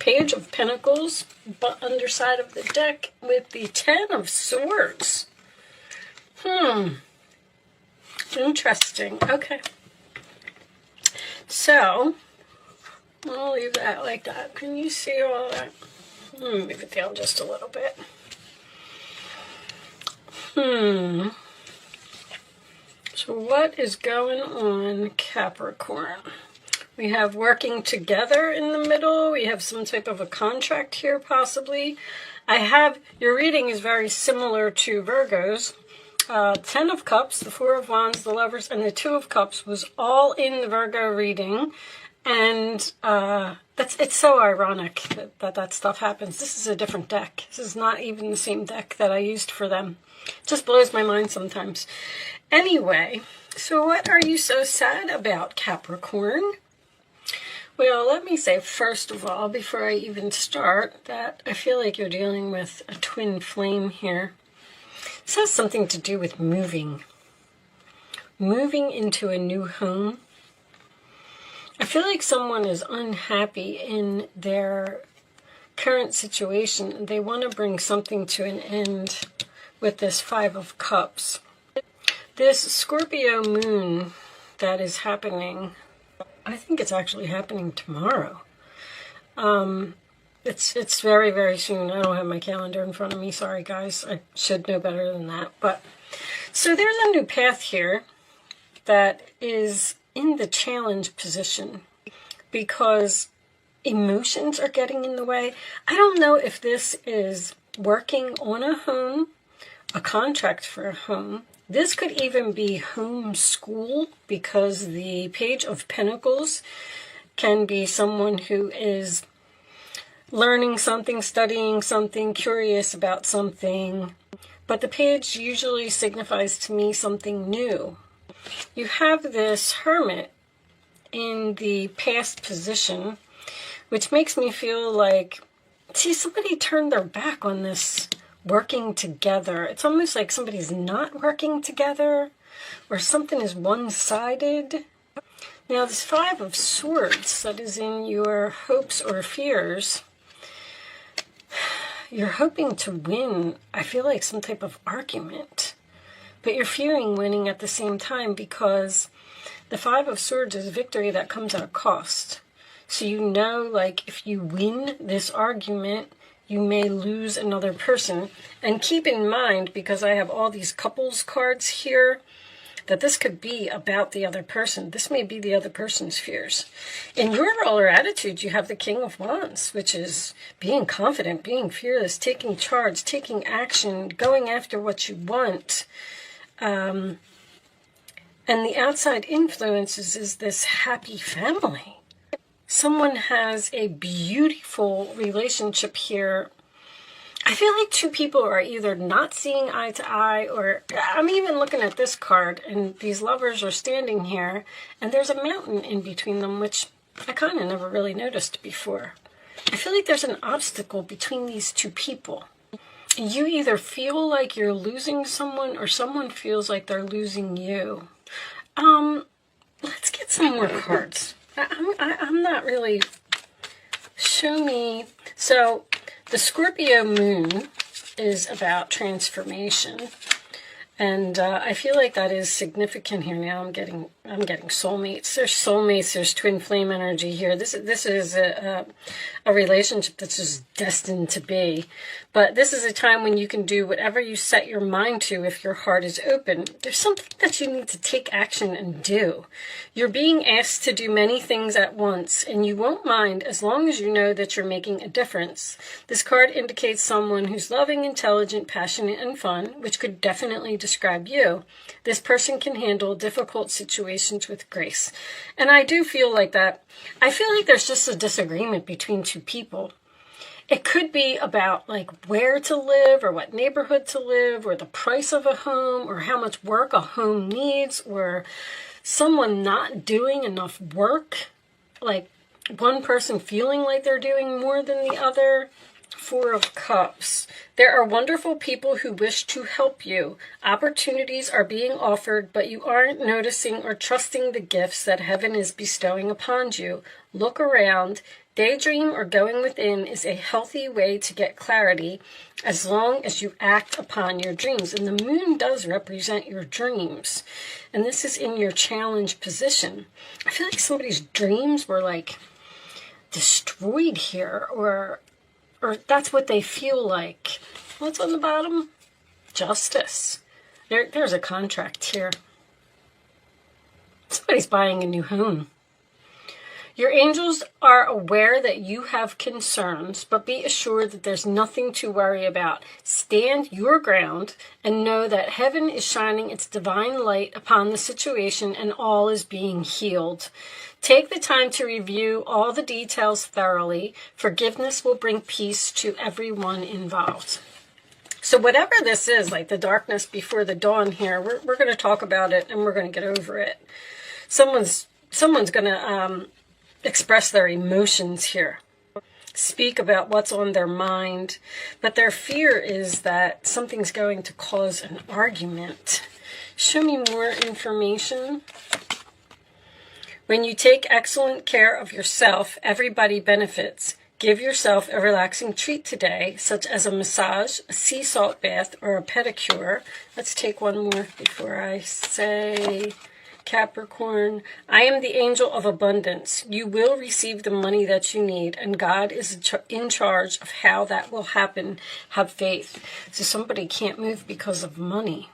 Page of Pentacles, but underside of the deck with the Ten of Swords. Interesting. Okay. So, I'll leave that like that. Can you see all that? Move it down just a little bit. So what is going on, Capricorn? We have working together in the middle. We have some type of a contract here, possibly. Your reading is very similar to Virgo's. Ten of Cups, the Four of Wands, the Lovers, and the Two of Cups was all in the Virgo reading. And it's so ironic that stuff happens. This is a different deck. This is not even the same deck that I used for them. It just blows my mind sometimes. Anyway, so what are you so sad about, Capricorn? Well, let me say, first of all, before I even start, that I feel like you're dealing with a twin flame here. This has something to do with moving. Moving into a new home. I feel like someone is unhappy in their current situation. They want to bring something to an end with this Five of Cups. This Scorpio moon that is happening, I think it's actually happening tomorrow. It's very, very soon. I don't have my calendar in front of me. Sorry, guys. I should know better than that. But so there's a new path here that is in the challenge position because emotions are getting in the way. I don't know if this is working on a home, a contract for a home. This could even be home school because the Page of Pentacles can be someone who is learning something, studying something, curious about something. But the page usually signifies to me something new. You have this Hermit in the past position, which makes me feel like, see, somebody turned their back on this working together. It's almost like somebody's not working together, or something is one-sided. Now, this Five of Swords that is in your hopes or fears, you're hoping to win, I feel like, some type of argument. But you're fearing winning at the same time because the Five of Swords is victory that comes at a cost. So you know, like, if you win this argument, you may lose another person. And keep in mind, because I have all these couples cards here, that this could be about the other person. This may be the other person's fears. In your role or attitude, you have the King of Wands, which is being confident, being fearless, taking charge, taking action, going after what you want. And the outside influences is this happy family. Someone has a beautiful relationship here. I feel like two people are either not seeing eye to eye, or I'm even looking at this card and these lovers are standing here and there's a mountain in between them, which I kind of never really noticed before. I feel like there's an obstacle between these two people. You either feel like you're losing someone or someone feels like they're losing you. Let's get some more cards. I'm not really... Show me... So, the Scorpio moon is about transformation. And I feel like that is significant here now. I'm getting soulmates. There's soulmates. There's twin flame energy here. This is a relationship that's just destined to be. But this is a time when you can do whatever you set your mind to if your heart is open. There's something that you need to take action and do. You're being asked to do many things at once, and you won't mind as long as you know that you're making a difference. This card indicates someone who's loving, intelligent, passionate, and fun, which could definitely describe you. This person can handle difficult situations with grace. And I do feel like that. I feel like there's just a disagreement between two people. It could be about like where to live or what neighborhood to live or the price of a home or how much work a home needs or someone not doing enough work. Like one person feeling like they're doing more than the other. Four of Cups. There are wonderful people who wish to help you. Opportunities are being offered, but you aren't noticing or trusting the gifts that heaven is bestowing upon you. Look around. Daydream or going within is a healthy way to get clarity as long as you act upon your dreams. And the moon does represent your dreams. And this is in your challenge position. I feel like somebody's dreams were like destroyed here, or that's what they feel like. What's on the bottom? Justice. There's a contract here. Somebody's buying a new home. Your angels are aware that you have concerns, but be assured that there's nothing to worry about. Stand your ground and know that heaven is shining its divine light upon the situation and all is being healed. Take the time to review all the details thoroughly. Forgiveness will bring peace to everyone involved. So whatever this is, like the darkness before the dawn here, we're going to talk about it and we're going to get over it. Someone's going to express their emotions here, speak about what's on their mind, but their fear is that something's going to cause an argument. Show me more information. When you take excellent care of yourself, everybody benefits. Give yourself a relaxing treat today, such as a massage, a sea salt bath, or a pedicure. Let's take one more before I say Capricorn. I am the angel of abundance. You will receive the money that you need, and God is in charge of how that will happen. Have faith. So somebody can't move because of money.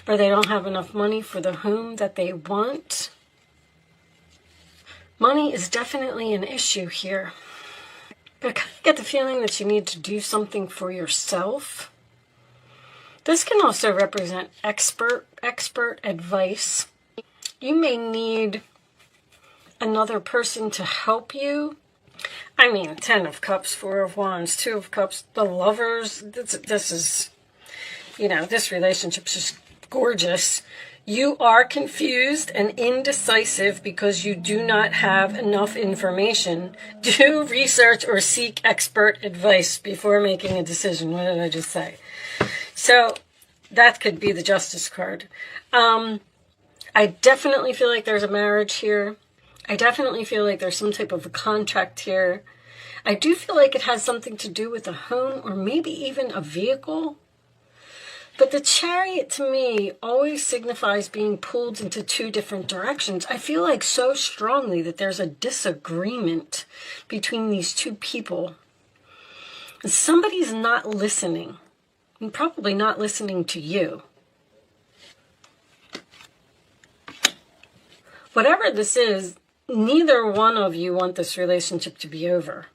Or they don't have enough money for the home that they want. Money is definitely an issue here. But I kind of get the feeling that you need to do something for yourself. This can also represent expert advice. You may need another person to help you. I mean, 10 of Cups, 4 of Wands, 2 of Cups, the Lovers. This is, this relationship is just gorgeous. You are confused and indecisive because you do not have enough information. Do research or seek expert advice before making a decision. What did I just say? So that could be the Justice card. I definitely feel like there's a marriage here. I definitely feel like there's some type of a contract here. I do feel like it has something to do with a home or maybe even a vehicle. But the Chariot, to me, always signifies being pulled into two different directions. I feel like so strongly that there's a disagreement between these two people. And somebody's not listening. And probably not listening to you. Whatever this is, neither one of you want this relationship to be over.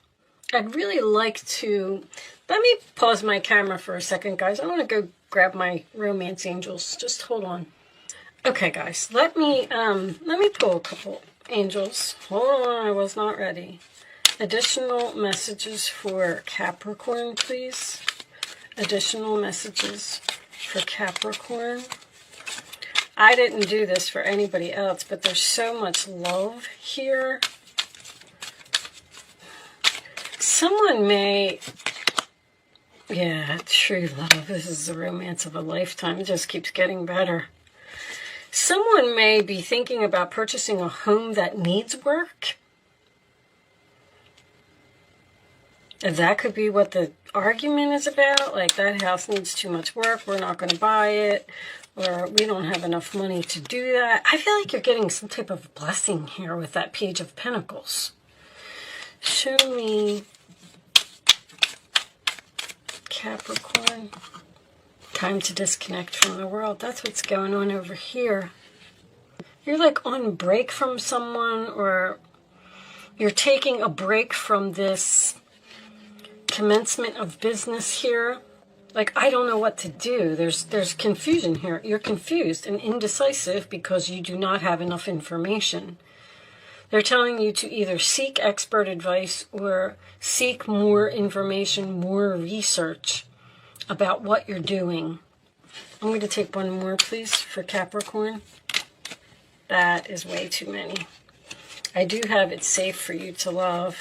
I'd really like to... Let me pause my camera for a second, guys. I want to go grab my romance angels. Just hold on. Okay, guys. Let me pull a couple angels. Hold on, I was not ready. Additional messages for Capricorn, please. Additional messages for Capricorn. I didn't do this for anybody else, but there's so much love here. Someone may... Yeah, true love. This is the romance of a lifetime. It just keeps getting better. Someone may be thinking about purchasing a home that needs work. And that could be what the argument is about. Like, that house needs too much work. We're not going to buy it. Or we don't have enough money to do that. I feel like you're getting some type of blessing here with that Page of Pentacles. Show me... Capricorn. Time to disconnect from the world. That's what's going on over here. You're like on break from someone, or you're taking a break from this commencement of business here. Like, I don't know what to do. There's confusion here. You're confused and indecisive because you do not have enough information. They're telling you to either seek expert advice or seek more information, more research about what you're doing. I'm going to take one more, please, for Capricorn. That is way too many. I do have It's Safe for You to Love.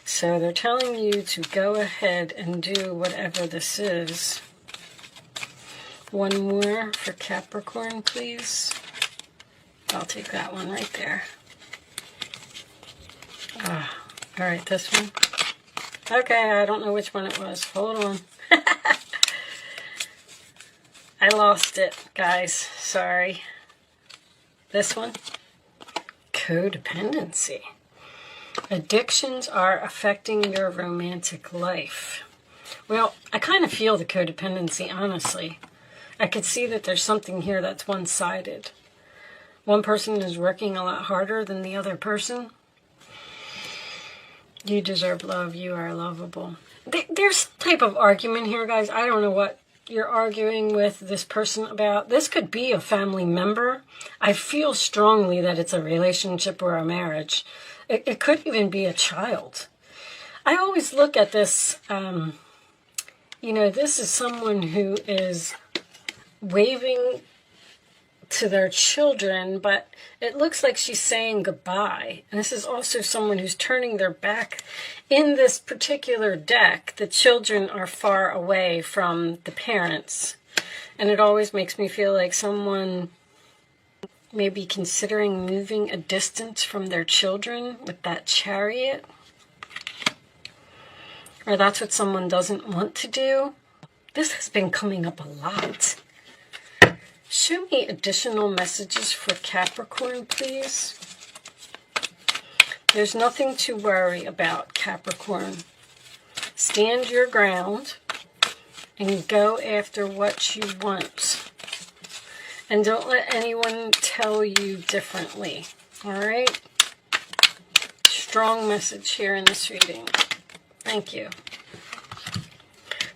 So they're telling you to go ahead and do whatever this is. One more for Capricorn, please. I'll take that one right there. All right, this one. Okay, I don't know which one it was. Hold on. I lost it, guys. Sorry. This one. Codependency. Addictions are affecting your romantic life. Well, I kind of feel the codependency, honestly. I could see that there's something here that's one-sided. One person is working a lot harder than the other person. You deserve love. You are lovable. There's some type of argument here, guys. I don't know what you're arguing with this person about. This could be a family member. I feel strongly that it's a relationship or a marriage. It could even be a child. I always look at this, you know, this is someone who is waving to their children, but it looks like she's saying goodbye. And this is also someone who's turning their back. In this particular deck, the children are far away from the parents. And it always makes me feel like someone may be considering moving a distance from their children with that Chariot. Or that's what someone doesn't want to do. This has been coming up a lot. Show me additional messages for Capricorn, please. There's nothing to worry about, Capricorn. Stand your ground and go after what you want. And don't let anyone tell you differently. All right? Strong message here in this reading. Thank you.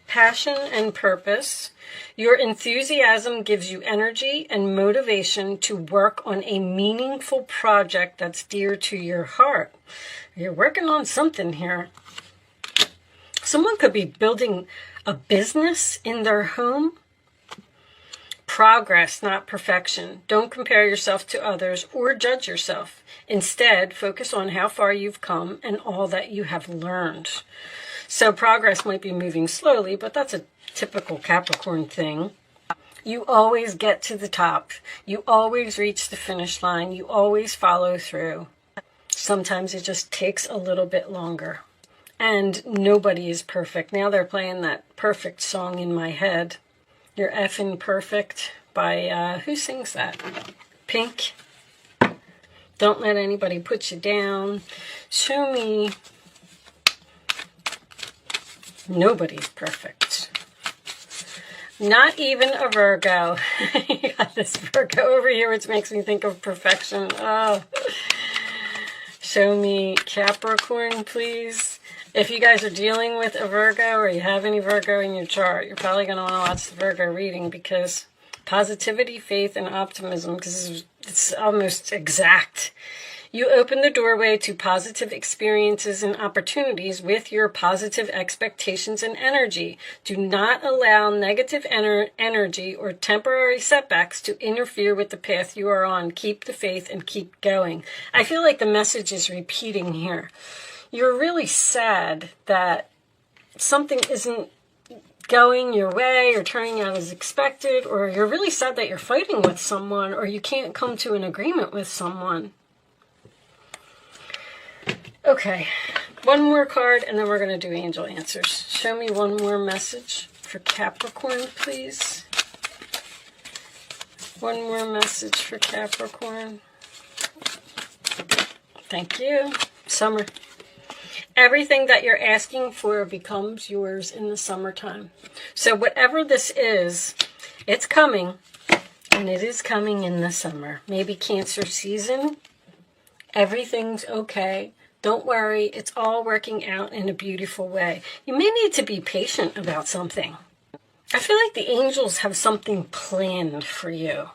Passion and purpose. Your enthusiasm gives you energy and motivation to work on a meaningful project that's dear to your heart. You're working on something here. Someone could be building a business in their home. Progress, not perfection. Don't compare yourself to others or judge yourself. Instead, focus on how far you've come and all that you have learned. So progress might be moving slowly, but that's a typical Capricorn thing. You always get to the top. You always reach the finish line. You always follow through. Sometimes it just takes a little bit longer. And nobody is perfect. Now they're playing that perfect song in my head. You're effing perfect by, who sings that? Pink. Don't let anybody put you down. Show me. Nobody's perfect. Not even a Virgo. You got this Virgo over here, which makes me think of perfection. Oh. Show me Capricorn, please. If you guys are dealing with a Virgo or you have any Virgo in your chart, you're probably going to want to watch the Virgo reading, because positivity, faith, and optimism, because it's almost exact. You open the doorway to positive experiences and opportunities with your positive expectations and energy. Do not allow negative energy or temporary setbacks to interfere with the path you are on. Keep the faith and keep going. I feel like the message is repeating here. You're really sad that something isn't going your way or turning out as expected, or you're really sad that you're fighting with someone, or you can't come to an agreement with someone. Okay, one more card and then we're going to do angel answers. Show me one more message for Capricorn, please. One more message for Capricorn. Thank you. Summer. Everything that you're asking for becomes yours in the summertime. So whatever this is, it's coming, and it is coming in the summer. Maybe Cancer season. Everything's okay. Don't worry, it's all working out in a beautiful way. You may need to be patient about something. I feel like the angels have something planned for you.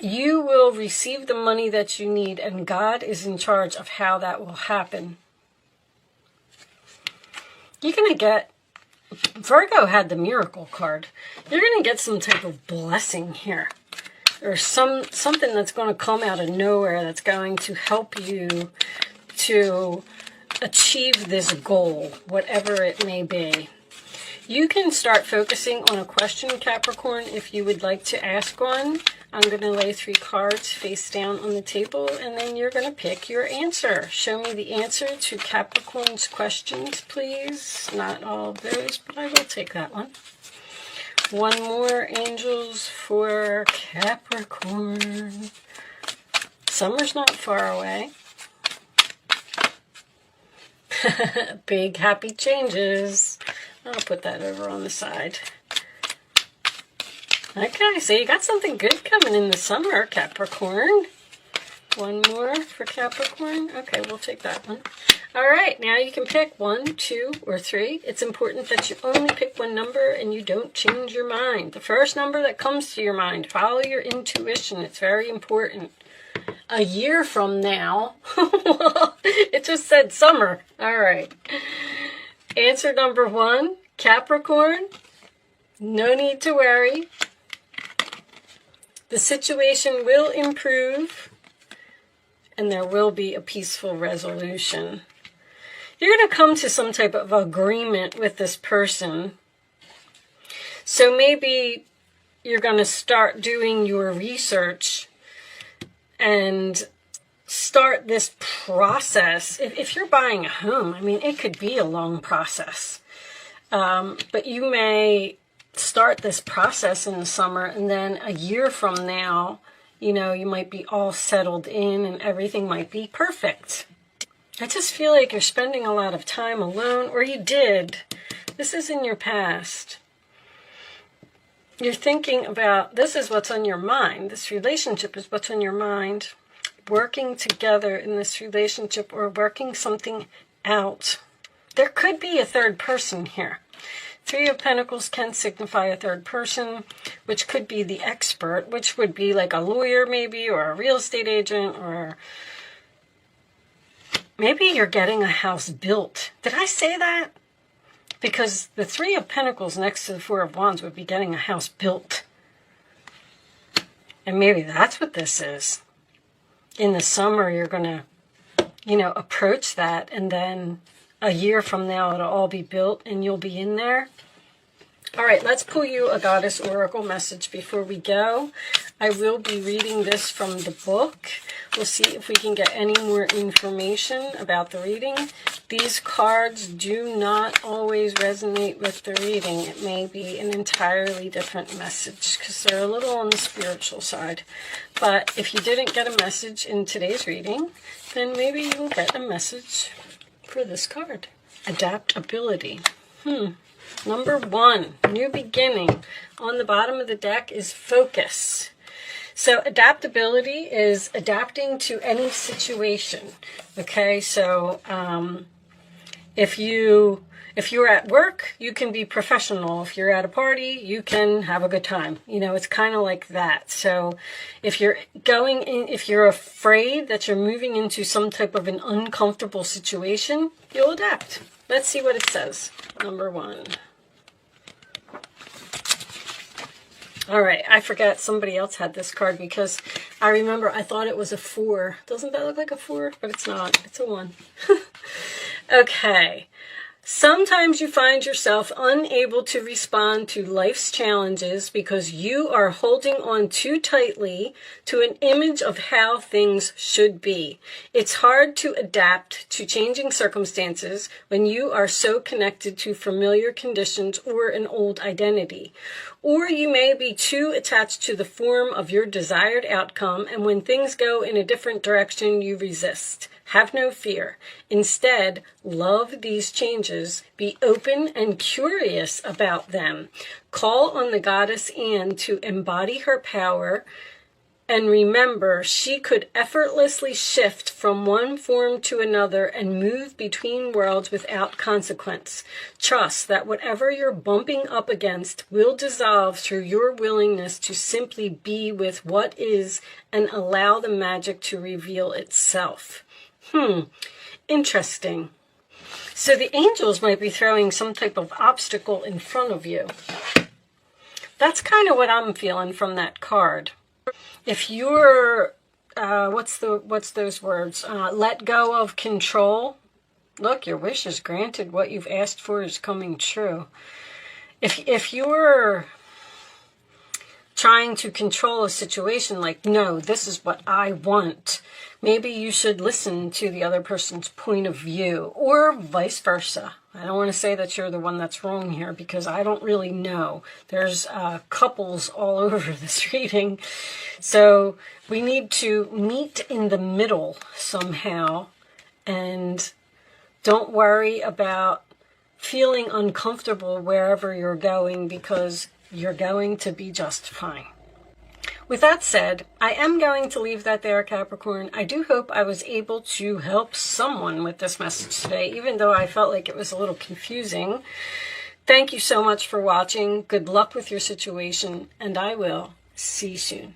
You will receive the money that you need, and God is in charge of how that will happen. You're going to get, Virgo had the miracle card. You're going to get some type of blessing here. Or something that's going to come out of nowhere that's going to help you to achieve this goal, whatever it may be. You can start focusing on a question, Capricorn, if you would like to ask one. I'm going to lay 3 cards face down on the table, and then you're going to pick your answer. Show me the answer to Capricorn's questions, please. Not all of those, but I will take that one. One more, angels, for Capricorn. Summer's not far away. Big happy changes. I'll put that over on the side. Okay, so you got something good coming in the summer, Capricorn. One more for Capricorn. Okay, we'll take that one. All right, now you can pick 1, 2, or 3. It's important that you only pick one number and you don't change your mind. The first number that comes to your mind, follow your intuition. It's very important. A year from now, it just said summer. All right. Answer number 1, Capricorn. No need to worry. The situation will improve, and there will be a peaceful resolution. You're going to come to some type of agreement with this person. So maybe you're going to start doing your research and start this process. If you're buying a home, I mean, it could be a long process. But you may start this process in the summer, and then a year from now, you know, you might be all settled in and everything might be perfect. I just feel like you're spending a lot of time alone, or you did. This is in your past. You're thinking about, this is what's on your mind. This relationship is what's on your mind. Working together in this relationship or working something out. There could be a third person here. 3 of Pentacles can signify a third person, which could be the expert, which would be like a lawyer maybe, or a real estate agent, or maybe you're getting a house built. Did I say that? Because the 3 of Pentacles next to the 4 of Wands would be getting a house built. And maybe that's what this is. In the summer, you're going to, you know, approach that, and then a year from now, it'll all be built and you'll be in there. All right, let's pull you a Goddess Oracle message before we go. I will be reading this from the book. We'll see if we can get any more information about the reading. These cards do not always resonate with the reading. It may be an entirely different message because they're a little on the spiritual side. But if you didn't get a message in today's reading, then maybe you will get a message for this card. Adaptability. Number 1, new beginning. On the bottom of the deck is focus. So adaptability is adapting to any situation. Okay, so if you're at work, you can be professional. If you're at a party, you can have a good time. You know, it's kind of like that. So if you're going in, if you're afraid that you're moving into some type of an uncomfortable situation, you'll adapt. Let's see what it says. Number 1. All right, I forgot somebody else had this card because I remember I thought it was a 4. Doesn't that look like a 4? But it's not. It's a 1. Okay. Sometimes you find yourself unable to respond to life's challenges because you are holding on too tightly to an image of how things should be. It's hard to adapt to changing circumstances when you are so connected to familiar conditions or an old identity. Or you may be too attached to the form of your desired outcome, and when things go in a different direction, you resist. Have no fear. Instead, love these changes. Be open and curious about them. Call on the goddess Anne to embody her power. And remember, she could effortlessly shift from one form to another and move between worlds without consequence. Trust that whatever you're bumping up against will dissolve through your willingness to simply be with what is and allow the magic to reveal itself. Interesting. So the angels might be throwing some type of obstacle in front of you. That's kind of what I'm feeling from that card. If you're, what's those words? Let go of control. Look, your wish is granted. What you've asked for is coming true. If you're trying to control a situation like, no, this is what I want. Maybe you should listen to the other person's point of view, or vice versa. I don't want to say that you're the one that's wrong here, because I don't really know. There's couples all over this reading. So we need to meet in the middle somehow, and don't worry about feeling uncomfortable wherever you're going, because you're going to be just fine. With that said, I am going to leave that there, Capricorn. I do hope I was able to help someone with this message today, even though I felt like it was a little confusing. Thank you so much for watching. Good luck with your situation, and I will see you soon.